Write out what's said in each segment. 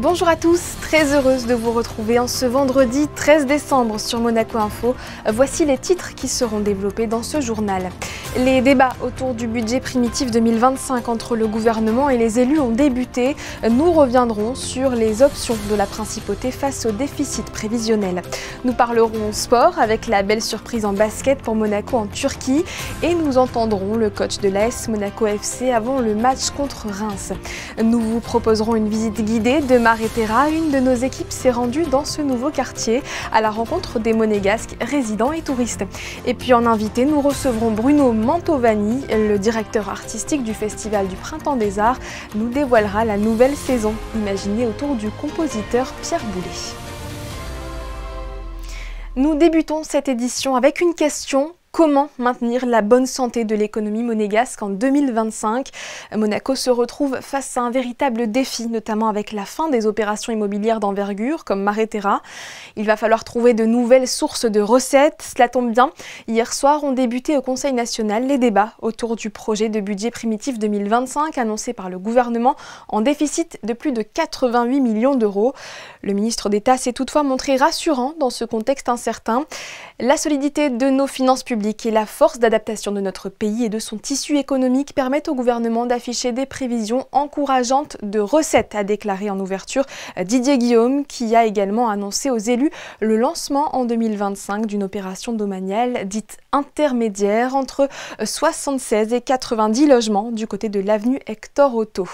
Bonjour à tous, très heureuse de vous retrouver en ce vendredi 13 décembre sur Monaco Info. Voici les titres qui seront développés dans ce journal. Les débats autour du budget primitif 2025 entre le gouvernement et les élus ont débuté. Nous reviendrons sur les options de la principauté face au déficit prévisionnel. Nous parlerons sport avec la belle surprise en basket pour Monaco en Turquie et nous entendrons le coach de l'AS Monaco FC avant le match contre Reims. Nous vous proposerons une visite guidée de Marétera. Une de nos équipes s'est rendue dans ce nouveau quartier à la rencontre des Monégasques résidents et touristes. Et puis en invité, nous recevrons Bruno Mantovani, le directeur artistique du Festival du Printemps des Arts, nous dévoilera la nouvelle saison imaginée autour du compositeur Pierre Boulez. Nous débutons cette édition avec une question. Comment maintenir la bonne santé de l'économie monégasque en 2025 ? Monaco se retrouve face à un véritable défi, notamment avec la fin des opérations immobilières d'envergure comme Marétera. Il va falloir trouver de nouvelles sources de recettes. Cela tombe bien, hier soir ont débuté au Conseil national les débats autour du projet de budget primitif 2025 annoncé par le gouvernement en déficit de plus de 88 millions d'euros. Le ministre d'État s'est toutefois montré rassurant dans ce contexte incertain. La solidité de nos finances publiques et la force d'adaptation de notre pays et de son tissu économique permettent au gouvernement d'afficher des prévisions encourageantes de recettes, a déclaré en ouverture Didier Guillaume, qui a également annoncé aux élus le lancement en 2025 d'une opération domaniale dite intermédiaire entre 76 et 90 logements du côté de l'avenue Hector Otto.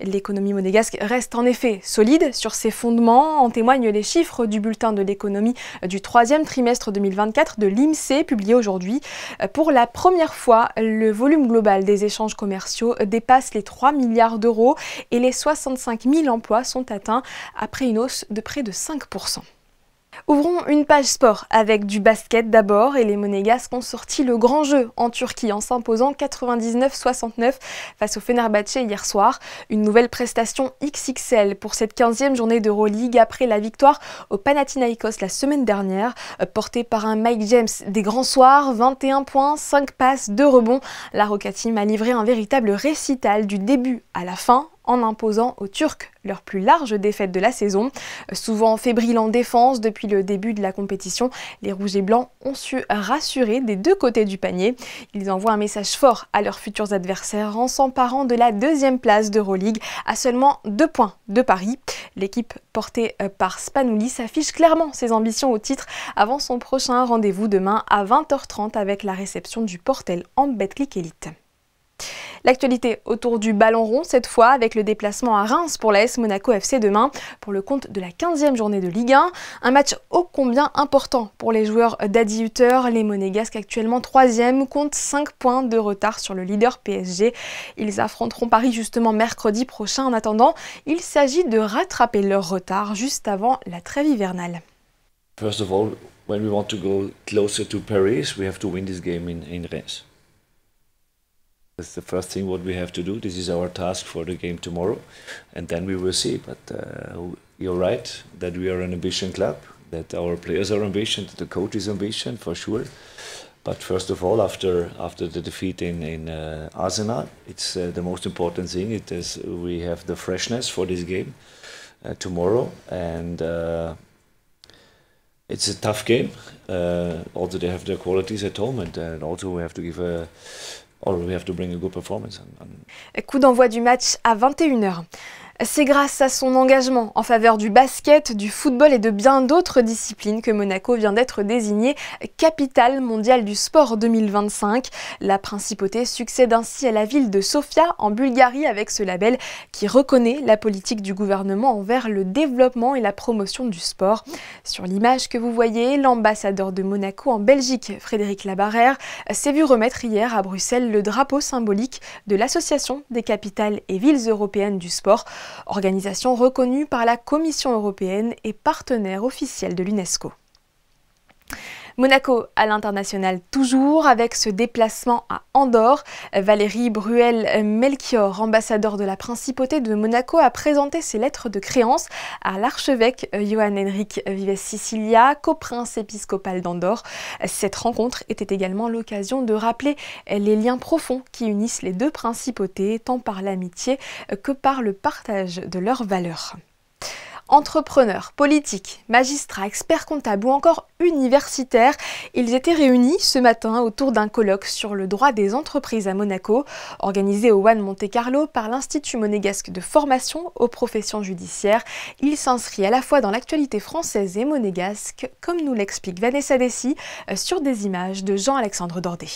L'économie monégasque reste en effet solide sur ses fondements, en témoignent les chiffres du bulletin de l'économie du troisième trimestre 2024 de l'INSEE publié aujourd'hui. Pour la première fois, le volume global des échanges commerciaux dépasse les 3 milliards d'euros et les 65 000 emplois sont atteints après une hausse de près de 5%. Ouvrons une page sport avec du basket d'abord et les Monégasques ont sorti le grand jeu en Turquie en s'imposant 99-69 face au Fenerbahçe hier soir. Une nouvelle prestation XXL pour cette 15e journée d'Euroleague après la victoire au Panathinaikos la semaine dernière, portée par un Mike James des grands soirs, 21 points, 5 passes, 2 rebonds. La Roca Team a livré un véritable récital du début à la fin, en imposant aux Turcs leur plus large défaite de la saison. Souvent fébriles en défense depuis le début de la compétition, les Rouges et Blancs ont su rassurer des deux côtés du panier. Ils envoient un message fort à leurs futurs adversaires en s'emparant de la 2e place d'Euroleague à seulement 2 points de Paris. L'équipe portée par Spanoulis affiche clairement ses ambitions au titre avant son prochain rendez-vous demain à 20h30 avec la réception du Portel en Betclic Elite. L'actualité autour du ballon rond cette fois avec le déplacement à Reims pour l'AS Monaco FC demain pour le compte de la 15e journée de Ligue 1. Un match ô combien important pour les joueurs d'Adi Hutter. Les Monégasques actuellement 3e comptent 5 points de retard sur le leader PSG. Ils affronteront Paris justement mercredi prochain. En attendant, il s'agit de rattraper leur retard juste avant la trêve hivernale. First of all, when we want to go closer to Paris, we have to win this game in Reims. That's the first thing what we have to do. This is our task for the game tomorrow, and then we will see. But you're right that we are an ambition club, that our players are ambitious, that the coach is ambitious for sure. But first of all, after the defeat in Arsenal, it's the most important thing. It is we have the freshness for this game tomorrow, and it's a tough game. Also, they have their qualities at home, and also we have to give a. Or we have to bring a good performance. Coup d'envoi du match à 21h. C'est grâce à son engagement en faveur du basket, du football et de bien d'autres disciplines que Monaco vient d'être désigné capitale mondiale du sport 2025. La principauté succède ainsi à la ville de Sofia en Bulgarie avec ce label qui reconnaît la politique du gouvernement envers le développement et la promotion du sport. Sur l'image que vous voyez, l'ambassadeur de Monaco en Belgique, Frédéric Labarrère, s'est vu remettre hier à Bruxelles le drapeau symbolique de l'Association des capitales et villes européennes du sport, organisation reconnue par la Commission européenne et partenaire officiel de l'UNESCO. Monaco à l'international toujours avec ce déplacement à Andorre. Valérie Bruel-Melchior, ambassadeur de la principauté de Monaco, a présenté ses lettres de créance à l'archevêque Johann Henrik Vives Sicilia, coprince épiscopal d'Andorre. Cette rencontre était également l'occasion de rappeler les liens profonds qui unissent les deux principautés, tant par l'amitié que par le partage de leurs valeurs. Entrepreneurs, politiques, magistrats, experts comptables ou encore universitaires, ils étaient réunis ce matin autour d'un colloque sur le droit des entreprises à Monaco, organisé au One Monte-Carlo par l'Institut monégasque de formation aux professions judiciaires. Il s'inscrit à la fois dans l'actualité française et monégasque, comme nous l'explique Vanessa Dessy sur des images de Jean-Alexandre Dordet.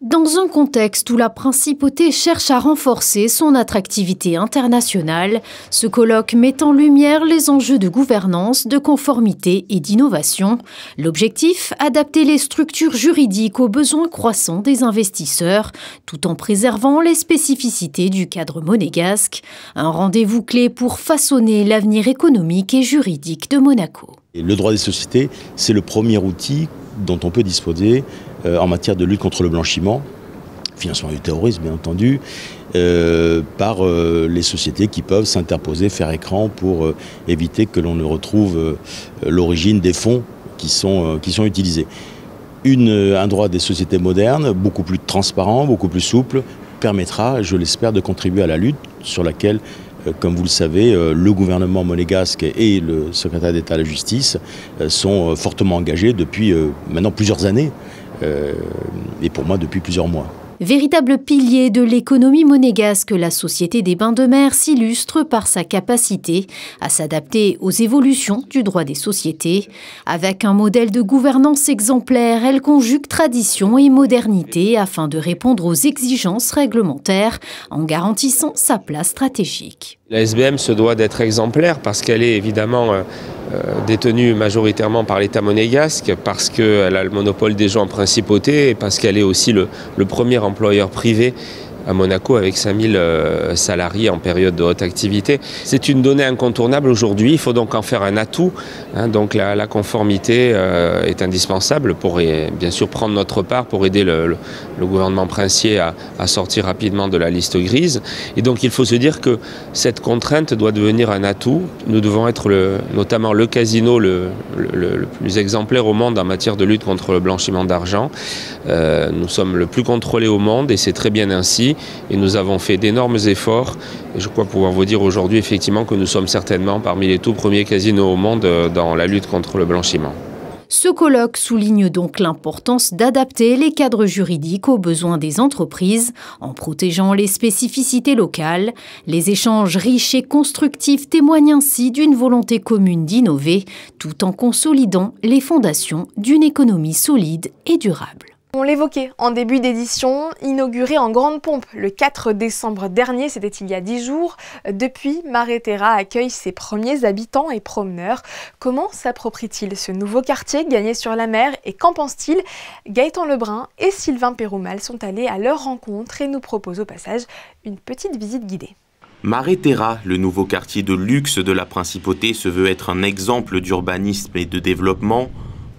Dans un contexte où la principauté cherche à renforcer son attractivité internationale, ce colloque met en lumière les enjeux de gouvernance, de conformité et d'innovation. L'objectif, adapter les structures juridiques aux besoins croissants des investisseurs, tout en préservant les spécificités du cadre monégasque. Un rendez-vous clé pour façonner l'avenir économique et juridique de Monaco. Et le droit des sociétés, c'est le premier outil dont on peut disposer en matière de lutte contre le blanchiment, financement du terrorisme bien entendu, par les sociétés qui peuvent s'interposer, faire écran pour éviter que l'on ne retrouve l'origine des fonds qui sont utilisés. Un droit des sociétés modernes, beaucoup plus transparent, beaucoup plus souple, permettra, je l'espère, de contribuer à la lutte sur laquelle, comme vous le savez, le gouvernement monégasque et le secrétaire d'État à la justice sont fortement engagés depuis maintenant plusieurs années et pour moi depuis plusieurs mois. Véritable pilier de l'économie monégasque, la Société des Bains de Mer s'illustre par sa capacité à s'adapter aux évolutions du droit des sociétés. Avec un modèle de gouvernance exemplaire, elle conjugue tradition et modernité afin de répondre aux exigences réglementaires en garantissant sa place stratégique. La SBM se doit d'être exemplaire parce qu'elle est évidemment détenue majoritairement par l'État monégasque, parce qu'elle a le monopole des gens en principauté et parce qu'elle est aussi le premier employeur privé à Monaco avec 5000 salariés en période de haute activité. C'est une donnée incontournable aujourd'hui, il faut donc en faire un atout. Donc la conformité est indispensable pour bien sûr prendre notre part pour aider le gouvernement princier à sortir rapidement de la liste grise. Et donc il faut se dire que cette contrainte doit devenir un atout. Nous devons être notamment le casino le plus exemplaire au monde en matière de lutte contre le blanchiment d'argent. Nous sommes le plus contrôlé au monde et c'est très bien ainsi. Et nous avons fait d'énormes efforts. Et je crois pouvoir vous dire aujourd'hui effectivement que nous sommes certainement parmi les tout premiers casinos au monde dans la lutte contre le blanchiment. Ce colloque souligne donc l'importance d'adapter les cadres juridiques aux besoins des entreprises en protégeant les spécificités locales. Les échanges riches et constructifs témoignent ainsi d'une volonté commune d'innover tout en consolidant les fondations d'une économie solide et durable. On l'évoquait en début d'édition, inauguré en grande pompe le 4 décembre dernier, c'était il y a 10 jours. Depuis, Mare Terra accueille ses premiers habitants et promeneurs. Comment s'approprie-t-il ce nouveau quartier gagné sur la mer et qu'en pense-t-il? Gaëtan Lebrun et Sylvain Péroumal sont allés à leur rencontre et nous proposent au passage une petite visite guidée. Mare Terra, le nouveau quartier de luxe de la principauté, se veut être un exemple d'urbanisme et de développement.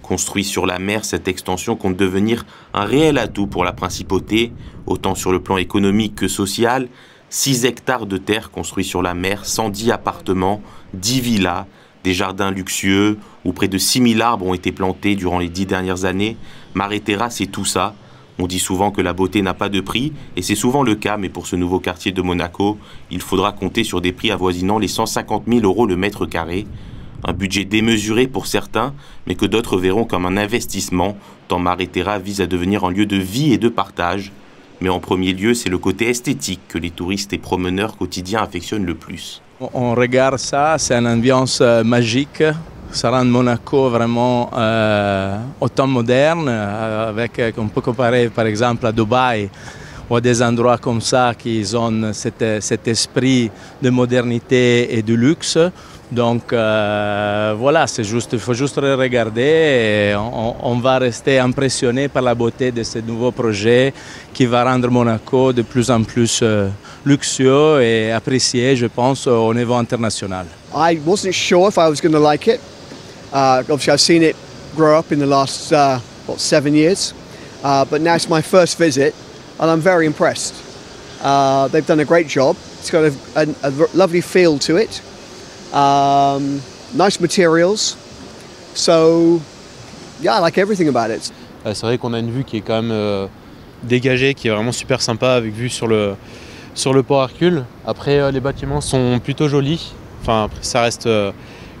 Construit sur la mer, cette extension compte devenir un réel atout pour la principauté, autant sur le plan économique que social. 6 hectares de terre construits sur la mer, 110 appartements, 10 villas, des jardins luxueux où près de 6000 arbres ont été plantés durant les 10 dernières années. Mare Terra, c'est tout ça. On dit souvent que la beauté n'a pas de prix, et c'est souvent le cas, mais pour ce nouveau quartier de Monaco, il faudra compter sur des prix avoisinant les 150 000 € le mètre carré. Un budget démesuré pour certains, mais que d'autres verront comme un investissement, tant Mare Terra vise à devenir un lieu de vie et de partage. Mais en premier lieu, c'est le côté esthétique que les touristes et promeneurs quotidiens affectionnent le plus. On regarde ça, c'est une ambiance magique. Ça rend Monaco vraiment autant moderne, on peut comparer par exemple à Dubaï, ou à des endroits comme ça qui ont cet esprit de modernité et de luxe. Donc voilà, il faut juste regarder et on va rester impressionné par la beauté de ce nouveau projet qui va rendre Monaco de plus en plus luxueux et apprécié, je pense, au niveau international. I wasn't sure if I was going to like it. Obviously I've seen it grow up in the last 7 years, but now it's my first visit and I'm very impressed. They've done a great job. It's got a lovely feel to it. Nice materials, so yeah, I like everything about it. C'est vrai qu'on a une vue qui est quand même dégagée, qui est vraiment super sympa, avec vue sur le port Hercule. Après, les bâtiments sont plutôt jolis. Enfin, après, ça reste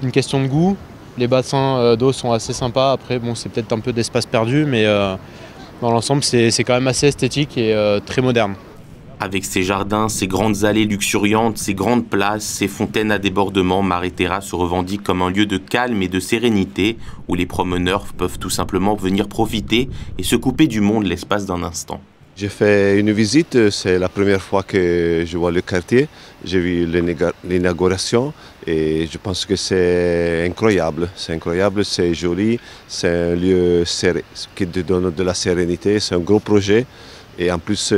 une question de goût. Les bassins d'eau sont assez sympas. Après, bon, c'est peut-être un peu d'espace perdu, mais dans l'ensemble, c'est quand même assez esthétique et très moderne. Avec ses jardins, ses grandes allées luxuriantes, ses grandes places, ses fontaines à débordement, Mare Terra se revendique comme un lieu de calme et de sérénité où les promeneurs peuvent tout simplement venir profiter et se couper du monde l'espace d'un instant. J'ai fait une visite, c'est la première fois que je vois le quartier. J'ai vu l'inauguration et je pense que c'est incroyable. C'est joli, c'est un lieu qui te donne de la sérénité, c'est un gros projet. Et en plus,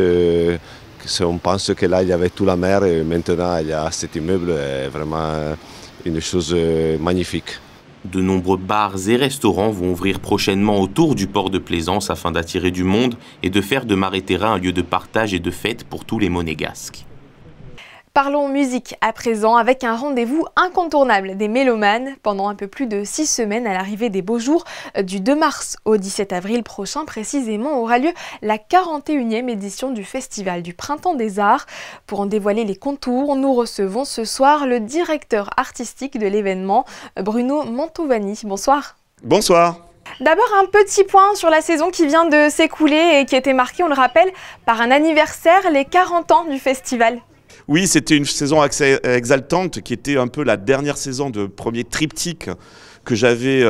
on pense que là, il y avait toute la mer et maintenant, il y a cet immeuble, vraiment une chose magnifique. De nombreux bars et restaurants vont ouvrir prochainement autour du port de Plaisance afin d'attirer du monde et de faire de Mare Terra un lieu de partage et de fête pour tous les Monégasques. Parlons musique à présent avec un rendez-vous incontournable des mélomanes pendant un peu plus de 6 semaines à l'arrivée des beaux jours. Du 2 mars au 17 avril prochain précisément aura lieu la 41e édition du Festival du Printemps des Arts. Pour en dévoiler les contours, nous recevons ce soir le directeur artistique de l'événement, Bruno Mantovani. Bonsoir. Bonsoir. D'abord, un petit point sur la saison qui vient de s'écouler et qui était marquée, on le rappelle, par un anniversaire, les 40 ans du festival. Oui, c'était une saison assez exaltante qui était un peu la dernière saison de premier triptyque que j'avais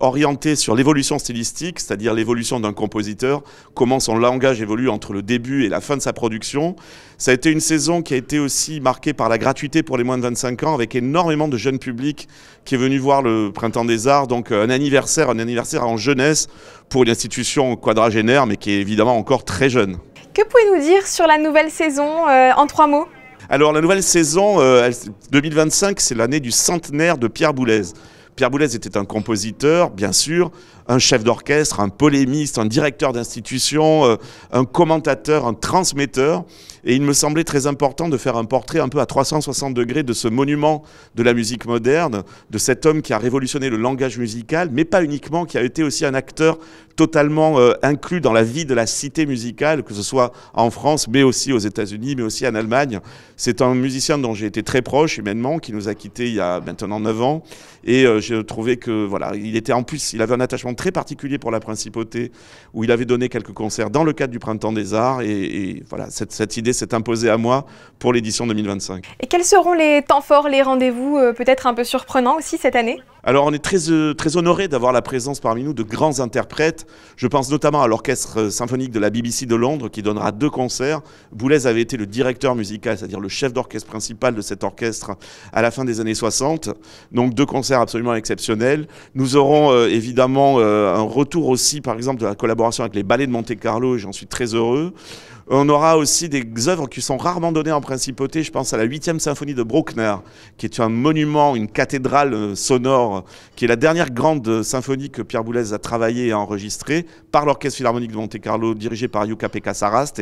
orienté sur l'évolution stylistique, c'est-à-dire l'évolution d'un compositeur, comment son langage évolue entre le début et la fin de sa production. Ça a été une saison qui a été aussi marquée par la gratuité pour les moins de 25 ans, avec énormément de jeunes publics qui est venu voir le Printemps des Arts, donc un anniversaire en jeunesse pour une institution quadragénaire, mais qui est évidemment encore très jeune. Que pouvez-vous dire sur la nouvelle saison en 3 mots ? Alors la nouvelle saison 2025, c'est l'année du centenaire de Pierre Boulez. Pierre Boulez était un compositeur, bien sûr, un chef d'orchestre, un polémiste, un directeur d'institution, un commentateur, un transmetteur. Et il me semblait très important de faire un portrait un peu à 360 degrés de ce monument de la musique moderne, de cet homme qui a révolutionné le langage musical, mais pas uniquement, qui a été aussi un acteur totalement inclus dans la vie de la cité musicale, que ce soit en France, mais aussi aux États-Unis, mais aussi en Allemagne. C'est un musicien dont j'ai été très proche humainement, qui nous a quittés il y a maintenant 9 ans. Et j'ai trouvé que, voilà, il avait un attachement très particulier pour la Principauté, où il avait donné quelques concerts dans le cadre du Printemps des Arts. Et voilà, cette idée s'est imposée à moi pour l'édition 2025. Et quels seront les temps forts, les rendez-vous peut-être un peu surprenants aussi cette année ? Alors on est très honoré d'avoir la présence parmi nous de grands interprètes. Je pense notamment à l'Orchestre symphonique de la BBC de Londres qui donnera 2 concerts. Boulez avait été le directeur musical, c'est-à-dire le chef d'orchestre principal de cet orchestre à la fin des années 60. Donc 2 concerts absolument exceptionnels. Nous aurons évidemment un retour aussi par exemple de la collaboration avec les ballets de Monte-Carlo, et j'en suis très heureux. On aura aussi des œuvres qui sont rarement données en Principauté. Je pense à la 8e symphonie de Bruckner, qui est un monument, une cathédrale sonore, qui est la dernière grande symphonie que Pierre Boulez a travaillée et enregistrée par l'Orchestre Philharmonique de Monte-Carlo, dirigé par Jukka-Pekka Saraste.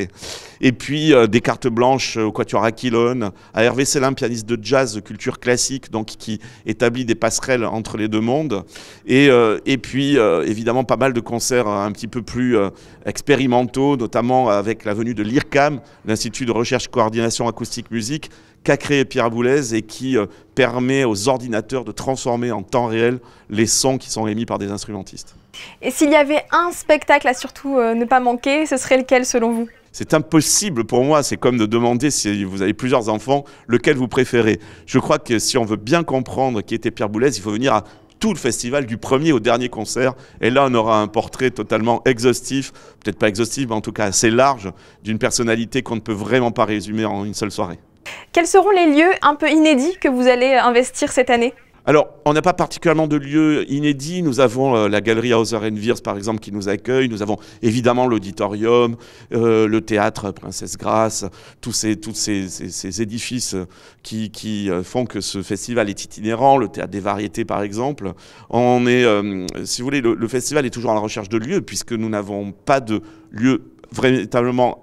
Et puis des cartes blanches au Quatuor Aquilone, à Hervé Célin, pianiste de jazz, de culture classique, donc qui établit des passerelles entre les deux mondes. Et puis évidemment pas mal de concerts un petit peu plus expérimentaux, notamment avec la venue de l'IRCAM, l'Institut de recherche coordination acoustique musique, qu'a créé Pierre Boulez et qui permet aux ordinateurs de transformer en temps réel les sons qui sont émis par des instrumentistes. Et s'il y avait un spectacle à surtout ne pas manquer, ce serait lequel selon vous ? C'est impossible pour moi, c'est comme de demander si vous avez plusieurs enfants, lequel vous préférez. Je crois que si on veut bien comprendre qui était Pierre Boulez, il faut venir à tout le festival, du premier au dernier concert. Et là, on aura un portrait totalement exhaustif, peut-être pas exhaustif, mais en tout cas assez large, d'une personnalité qu'on ne peut vraiment pas résumer en une seule soirée. Quels seront les lieux un peu inédits que vous allez investir cette année ? Alors, on n'a pas particulièrement de lieux inédits. Nous avons la galerie Hauser & Wirth, par exemple, qui nous accueille. Nous avons évidemment l'auditorium, le théâtre Princesse Grasse, tous ces édifices qui font que ce festival est itinérant. Le théâtre des variétés, par exemple. On est, si vous voulez, le festival est toujours à la recherche de lieux, puisque nous n'avons pas de lieu véritablement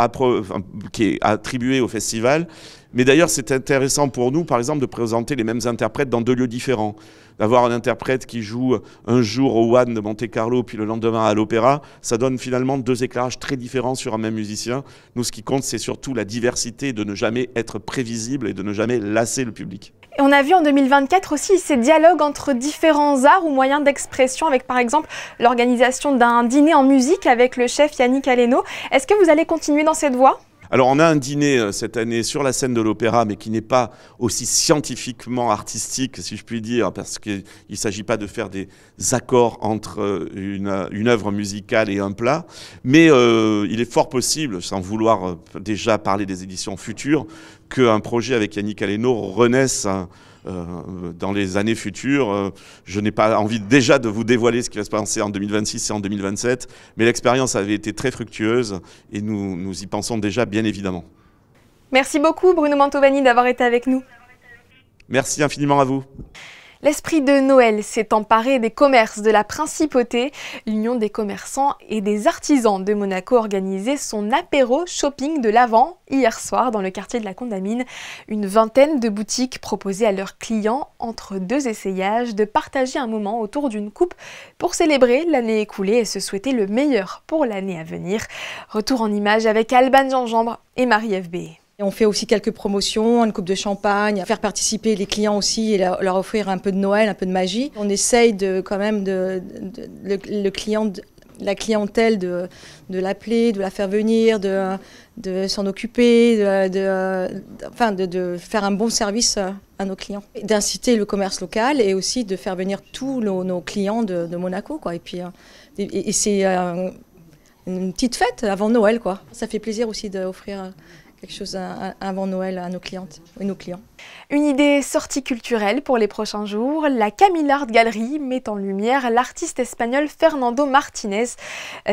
qui est attribué au festival. Mais d'ailleurs, c'est intéressant pour nous, par exemple, de présenter les mêmes interprètes dans 2 lieux différents. D'avoir un interprète qui joue un jour au One de Monte-Carlo, puis le lendemain à l'Opéra, ça donne finalement 2 éclairages très différents sur un même musicien. Nous, ce qui compte, c'est surtout la diversité, de ne jamais être prévisible et de ne jamais lasser le public. Et on a vu en 2024 aussi ces dialogues entre différents arts ou moyens d'expression avec par exemple l'organisation d'un dîner en musique avec le chef Yannick Aleno. Est-ce que vous allez continuer dans cette voie ? Alors on a un dîner cette année sur la scène de l'opéra, mais qui n'est pas aussi scientifiquement artistique, si je puis dire, parce qu'il ne s'agit pas de faire des accords entre une œuvre musicale et un plat. Mais il est fort possible, sans vouloir déjà parler des éditions futures, qu'un projet avec Yannick Aleno renaisse dans les années futures. Je n'ai pas envie déjà de vous dévoiler ce qui va se passer en 2026 et en 2027, mais l'expérience avait été très fructueuse et nous y pensons déjà bien évidemment. Merci beaucoup Bruno Mantovani d'avoir été avec nous. Merci infiniment à vous. L'esprit de Noël s'est emparé des commerces de la Principauté. L'Union des commerçants et des artisans de Monaco organisait son apéro shopping de l'Avent hier soir dans le quartier de la Condamine. Une vingtaine de boutiques proposaient à leurs clients, entre deux essayages, de partager un moment autour d'une coupe pour célébrer l'année écoulée et se souhaiter le meilleur pour l'année à venir. Retour en images avec Alban Gingembre et Marie-Ève Béé. On fait aussi quelques promotions, une coupe de champagne, faire participer les clients aussi et leur offrir un peu de Noël, un peu de magie. On essaye la clientèle de l'appeler, de la faire venir, de s'en occuper, de faire un bon service à nos clients. D'inciter le commerce local et aussi de faire venir tous nos clients de Monaco, quoi. Et puis c'est une petite fête avant Noël, quoi. Ça fait plaisir aussi d'offrir quelque chose avant Noël à nos clientes et nos clients. Une idée sortie culturelle pour les prochains jours. La Camille Art Gallery met en lumière l'artiste espagnol Fernando Martinez.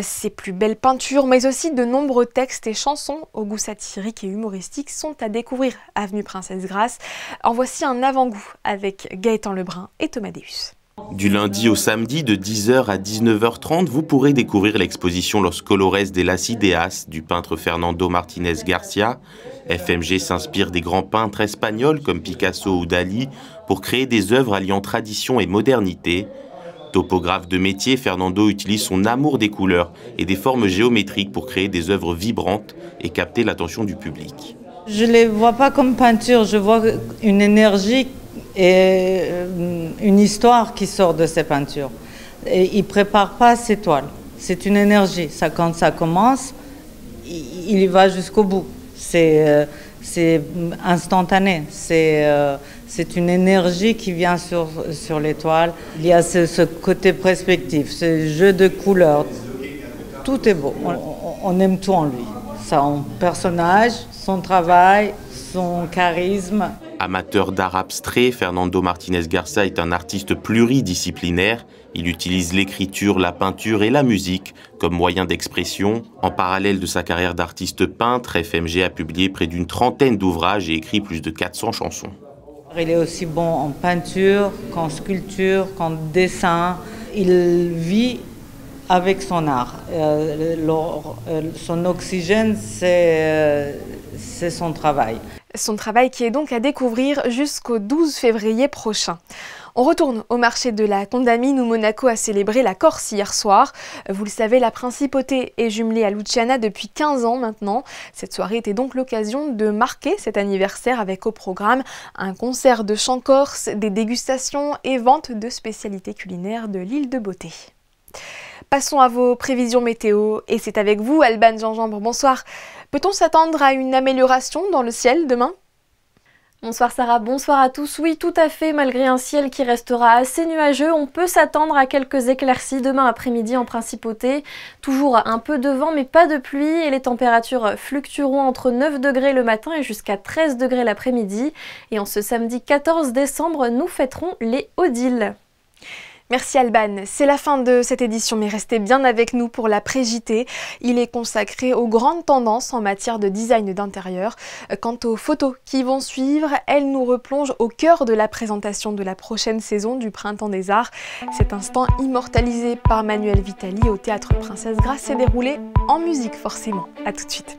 Ses plus belles peintures, mais aussi de nombreux textes et chansons au goût satirique et humoristique sont à découvrir avenue Princesse Grace. En voici un avant-goût avec Gaëtan Lebrun et Thomas Deus. Du lundi au samedi de 10h à 19h30, vous pourrez découvrir l'exposition Los Colores de las Ideas du peintre Fernando Martinez Garcia. FMG s'inspire des grands peintres espagnols comme Picasso ou Dali pour créer des œuvres alliant tradition et modernité. Topographe de métier, Fernando utilise son amour des couleurs et des formes géométriques pour créer des œuvres vibrantes et capter l'attention du public. Je ne les vois pas comme peinture, je vois une énergie et une histoire qui sort de ces peintures. Et il ne prépare pas ses toiles. C'est une énergie. Quand ça commence, il y va jusqu'au bout. C'est instantané. C'est une énergie qui vient sur les toiles. Il y a ce côté perspective, ce jeu de couleurs. Tout est beau. On aime tout en lui. Son personnage, son travail, son charisme. Amateur d'art abstrait, Fernando Martinez Garcia est un artiste pluridisciplinaire. Il utilise l'écriture, la peinture et la musique comme moyen d'expression. En parallèle de sa carrière d'artiste peintre, FMG a publié près d'une trentaine d'ouvrages et écrit plus de 400 chansons. Il est aussi bon en peinture, qu'en sculpture, qu'en dessin. Il vit avec son art. Son oxygène, c'est son travail. Son travail qui est donc à découvrir jusqu'au 12 février prochain. On retourne au marché de la Condamine où Monaco a célébré la Corse hier soir. Vous le savez, la Principauté est jumelée à Luciana depuis 15 ans maintenant. Cette soirée était donc l'occasion de marquer cet anniversaire avec au programme un concert de chant corse, des dégustations et vente de spécialités culinaires de l'île de Beauté. Passons à vos prévisions météo et c'est avec vous Alban Gingembre, bonsoir. Peut-on s'attendre à une amélioration dans le ciel demain ? Bonsoir Sarah, bonsoir à tous. Oui, tout à fait, malgré un ciel qui restera assez nuageux, on peut s'attendre à quelques éclaircies demain après-midi en Principauté. Toujours un peu de vent mais pas de pluie et les températures fluctueront entre 9 degrés le matin et jusqu'à 13 degrés l'après-midi. Et en ce samedi 14 décembre, nous fêterons les Odile. Merci Alban, c'est la fin de cette édition, mais restez bien avec nous pour l'après-JT. Il est consacré aux grandes tendances en matière de design d'intérieur. Quant aux photos qui vont suivre, elles nous replongent au cœur de la présentation de la prochaine saison du Printemps des Arts. Cet instant immortalisé par Manuel Vitali au Théâtre Princesse Grace s'est déroulé en musique forcément. A tout de suite.